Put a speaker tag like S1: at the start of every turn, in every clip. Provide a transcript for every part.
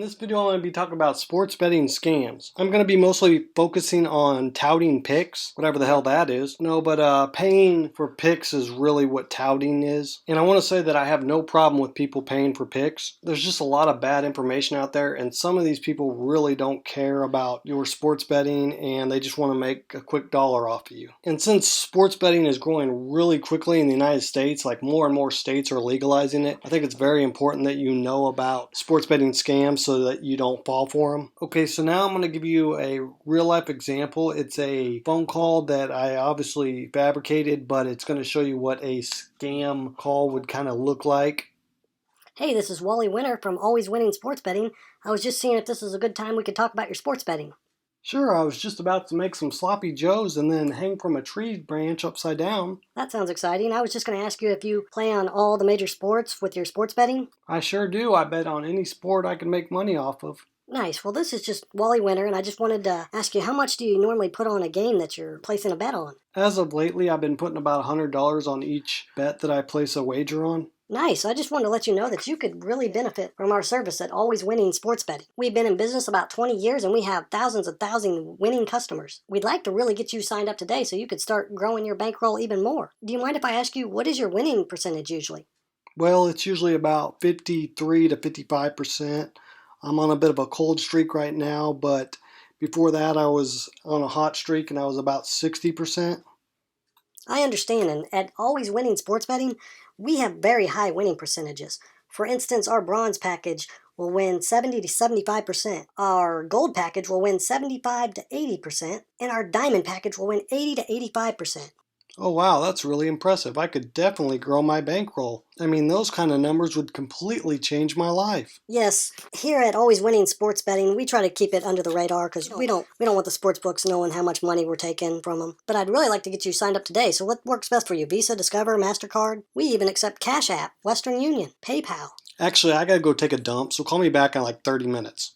S1: this video, I'm going to be talking about sports betting scams. I'm going to be mostly focusing on touting picks, whatever the hell that is. No, but paying for picks is really what touting is. And I want to say that I have no problem with people paying for picks. There's just a lot of bad information out there, and some of these people really don't care about your sports betting, and they just want to make a quick dollar off of you. And since sports betting is growing really quickly in the United States, like more and more states are legalizing it, I think it's very important that you know about sports betting scams so that you don't fall for them. Okay, so now I'm going to give you a real life example. It's a phone call that I obviously fabricated, but it's going to show you what a scam call would kind of look like.
S2: Hey, this is Wally Winner from Always Winning Sports Betting. I was just seeing if this is a good time we could talk about your sports betting.
S1: Sure, I was just about to make some sloppy joes and then hang from a tree branch upside down.
S2: That sounds exciting. I was just going to ask you if you play on all the major sports with your sports betting.
S1: I sure do. I bet on any sport I can make money off of.
S2: Nice. Well, this is just Wally Winner, and I just wanted to ask you, how much do you normally put on a game that you're placing a bet on?
S1: As of lately, I've been putting about $100 on each bet that I place a wager on.
S2: Nice. I just wanted to let you know that you could really benefit from our service at Always Winning Sports Betting. We've been in business about 20 years and we have thousands winning customers. We'd like to really get you signed up today so you could start growing your bankroll even more. Do you mind if I ask you, what is your winning percentage usually?
S1: Well, it's usually about 53 to 55%. I'm on a bit of a cold streak right now, but before that I was on a hot streak and I was about 60%.
S2: I understand, and at Always Winning Sports Betting, we have very high winning percentages. For instance, our bronze package will win 70 to 75%. Our gold package will win 75 to 80%, and our diamond package will win 80 to 85%.
S1: Oh wow, that's really impressive. I could definitely grow my bankroll. I mean, those kind of numbers would completely change my life.
S2: Yes, here at Always Winning Sports Betting, we try to keep it under the radar because we don't want the sports books knowing how much money we're taking from them. But I'd really like to get you signed up today. So what works best for you? Visa, Discover, MasterCard? We even accept Cash App, Western Union, PayPal.
S1: Actually, I gotta go take a dump, so call me back in like 30 minutes.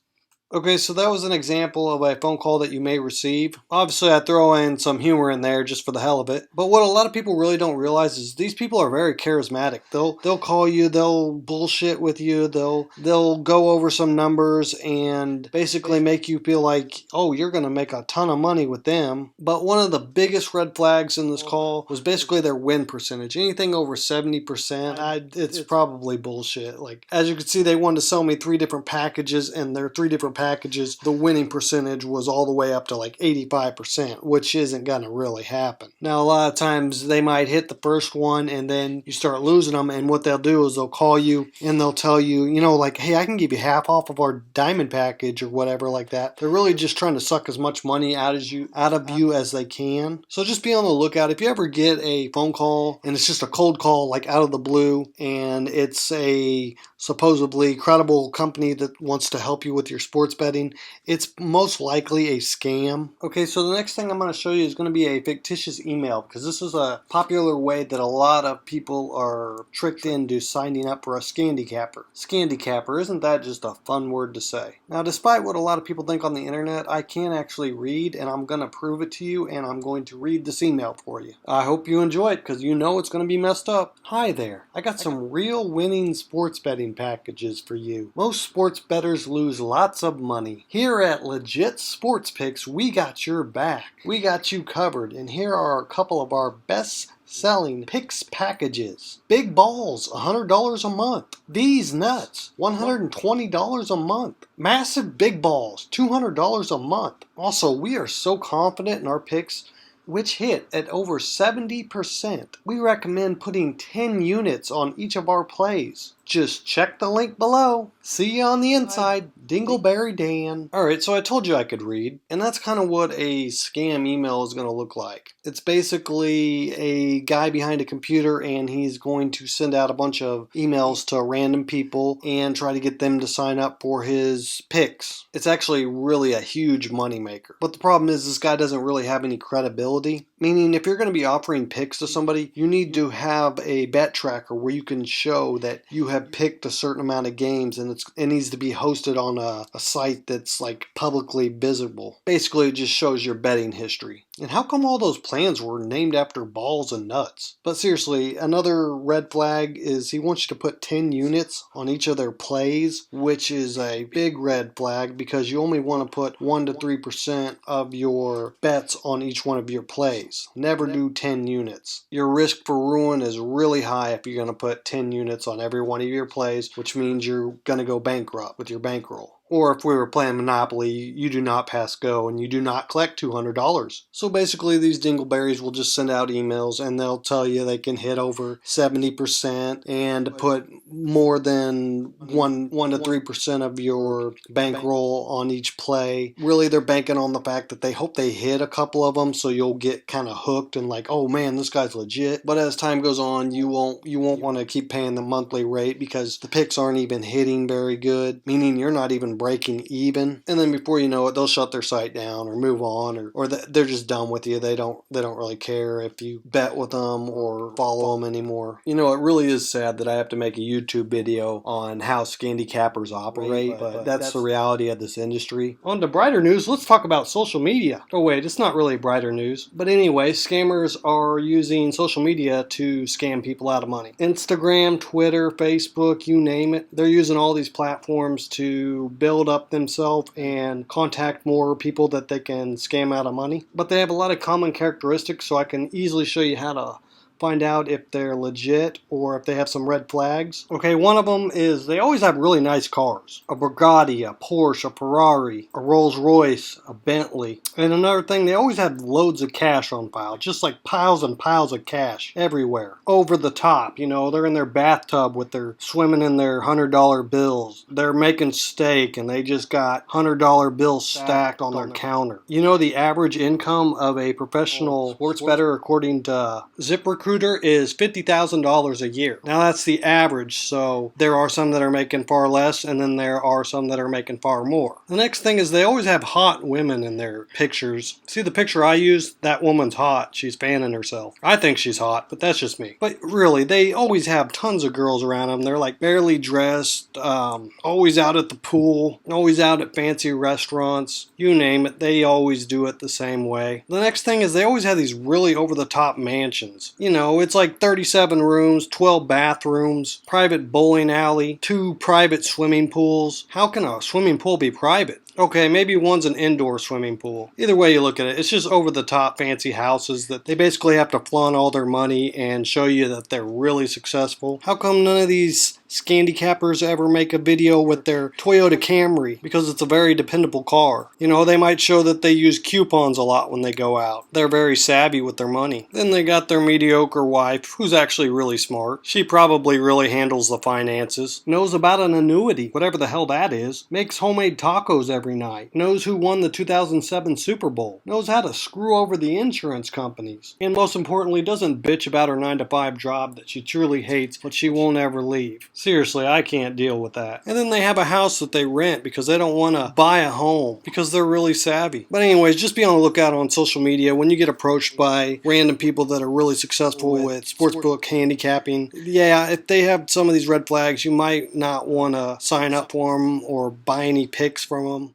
S1: Okay, so that was an example of a phone call that you may receive. Obviously, I throw in some humor in there just for the hell of it. But what a lot of people really don't realize is these people are very charismatic. They'll call you, they'll bullshit with you, they'll go over some numbers and basically make you feel like, oh, you're going to make a ton of money with them. But one of the biggest red flags in this call was basically their win percentage. Anything over 70%, it's probably bullshit. Like, as you can see, they wanted to sell me 3 different packages, and their 3 different packages, the winning percentage was all the way up to like 85%, which isn't going to really happen. Now, a lot of times they might hit the first one and then you start losing them, and what they'll do is they'll call you and they'll tell you, like, hey, I can give you half off of our diamond package or whatever like that. They're really just trying to suck as much money out of you as they can. So just be on the lookout. If you ever get a phone call and it's just a cold call like out of the blue and it's a supposedly credible company that wants to help you with your sports betting, it's most likely a scam. Okay, so the next thing I'm going to show you is going to be a fictitious email, because this is a popular way that a lot of people are tricked into signing up for a Scamdicapper. Scamdicapper, isn't that just a fun word to say? Now, despite what a lot of people think on the internet, I can actually read, and I'm going to prove it to you, and I'm going to read this email for you. I hope you enjoy it, because you know it's going to be messed up. Hi there. I got some real winning sports betting packages for you. Most sports bettors lose lots of money. Here at Legit Sports Picks, we got your back. We got you covered, and here are a couple of our best selling picks packages. Big balls, $100 a month. These nuts, $120 a month. Massive big balls, $200 a month. Also, we are so confident in our picks, which hit at over 70%. We recommend putting 10 units on each of our plays. Just check the link below. See you on the inside. Dingleberry Dan. Alright, so I told you I could read, and that's kind of what a scam email is going to look like. It's basically a guy behind a computer, and he's going to send out a bunch of emails to random people and try to get them to sign up for his picks. It's actually really a huge moneymaker. But the problem is this guy doesn't really have any credibility. Meaning, if you're going to be offering picks to somebody, you need to have a bet tracker where you can show that you have picked a certain amount of games, and it needs to be hosted on a site that's like publicly visible. Basically, it just shows your betting history. And how come all those plans were named after balls and nuts? But seriously, another red flag is he wants you to put 10 units on each of their plays, which is a big red flag because you only want to put 1 to 3% of your bets on each one of your plays. Never do 10 units. Your risk for ruin is really high if you're going to put 10 units on every one of your plays, which means you're going to go bankrupt with your bankroll. Or if we were playing Monopoly, you do not pass go and you do not collect $200. So basically these dingleberries will just send out emails and they'll tell you they can hit over 70% and put more than 1 to 3% of your bankroll on each play. Really, they're banking on the fact that they hope they hit a couple of them so you'll get kind of hooked and like, oh man, this guy's legit. But as time goes on, you won't want to keep paying the monthly rate because the picks aren't even hitting very good, meaning you're not even breaking even. And then before you know it, they'll shut their site down or move on, or they're just done with you. They don't really care if you bet with them or follow them anymore. You know, it really is sad that I have to make a YouTube video on how Scamdicappers operate, but that's the reality of this industry. On to brighter news, let's talk about social media. Oh wait, it's not really brighter news. But anyway, scammers are using social media to scam people out of money. Instagram, Twitter, Facebook, you name it. They're using all these platforms to build up themselves and contact more people that they can scam out of money. But they have a lot of common characteristics, so I can easily show you how to find out if they're legit or if they have some red flags. Okay, one of them is they always have really nice cars. A Bugatti, a Porsche, a Ferrari, a Rolls Royce, a Bentley. And another thing, they always have loads of cash on file, just like piles and piles of cash everywhere. Over the top, you know, they're in their bathtub with their swimming in their $100 bills. They're making steak and they just got $100 bills stacked on their counter. You know, the average income of a professional sports bettor according to ZipRecruiter is $50,000 a year. Now that's the average, so there are some that are making far less and then there are some that are making far more. The next thing is they always have hot women in their pictures. See the picture I used? That woman's hot. She's fanning herself. I think she's hot, but that's just me. But really, they always have tons of girls around them. They're like barely dressed, always out at the pool, always out at fancy restaurants. You name it, they always do it the same way. The next thing is they always have these really over-the-top mansions. You know, it's like 37 rooms, 12 bathrooms, private bowling alley, 2 private swimming pools. How can a swimming pool be private? Okay, maybe one's an indoor swimming pool. Either way you look at it, it's just over-the-top fancy houses that they basically have to flaunt all their money and show you that they're really successful. How come none of these Scamdicappers ever make a video with their Toyota Camry? Because it's a very dependable car. You know, they might show that they use coupons a lot when they go out. They're very savvy with their money. Then they got their mediocre wife, who's actually really smart. She probably really handles the finances. Knows about an annuity, whatever the hell that is. Makes homemade tacos every night. Knows who won the 2007 Super Bowl. Knows how to screw over the insurance companies. And most importantly, doesn't bitch about her 9-to-5 job that she truly hates, but she won't ever leave. Seriously, I can't deal with that. And then they have a house that they rent because they don't want to buy a home because they're really savvy. But anyways, just be on the lookout on social media when you get approached by random people that are really successful with sportsbook handicapping. Yeah, if they have some of these red flags, you might not want to sign up for them or buy any picks from them.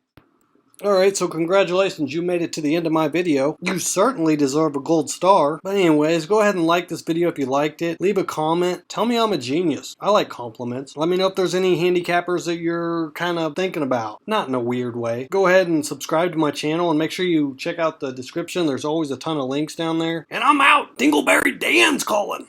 S1: Alright, so congratulations, you made it to the end of my video. You certainly deserve a gold star. But anyways, go ahead and like this video if you liked it. Leave a comment. Tell me I'm a genius. I like compliments. Let me know if there's any handicappers that you're kind of thinking about. Not in a weird way. Go ahead and subscribe to my channel and make sure you check out the description. There's always a ton of links down there. And I'm out! Dingleberry Dan's calling!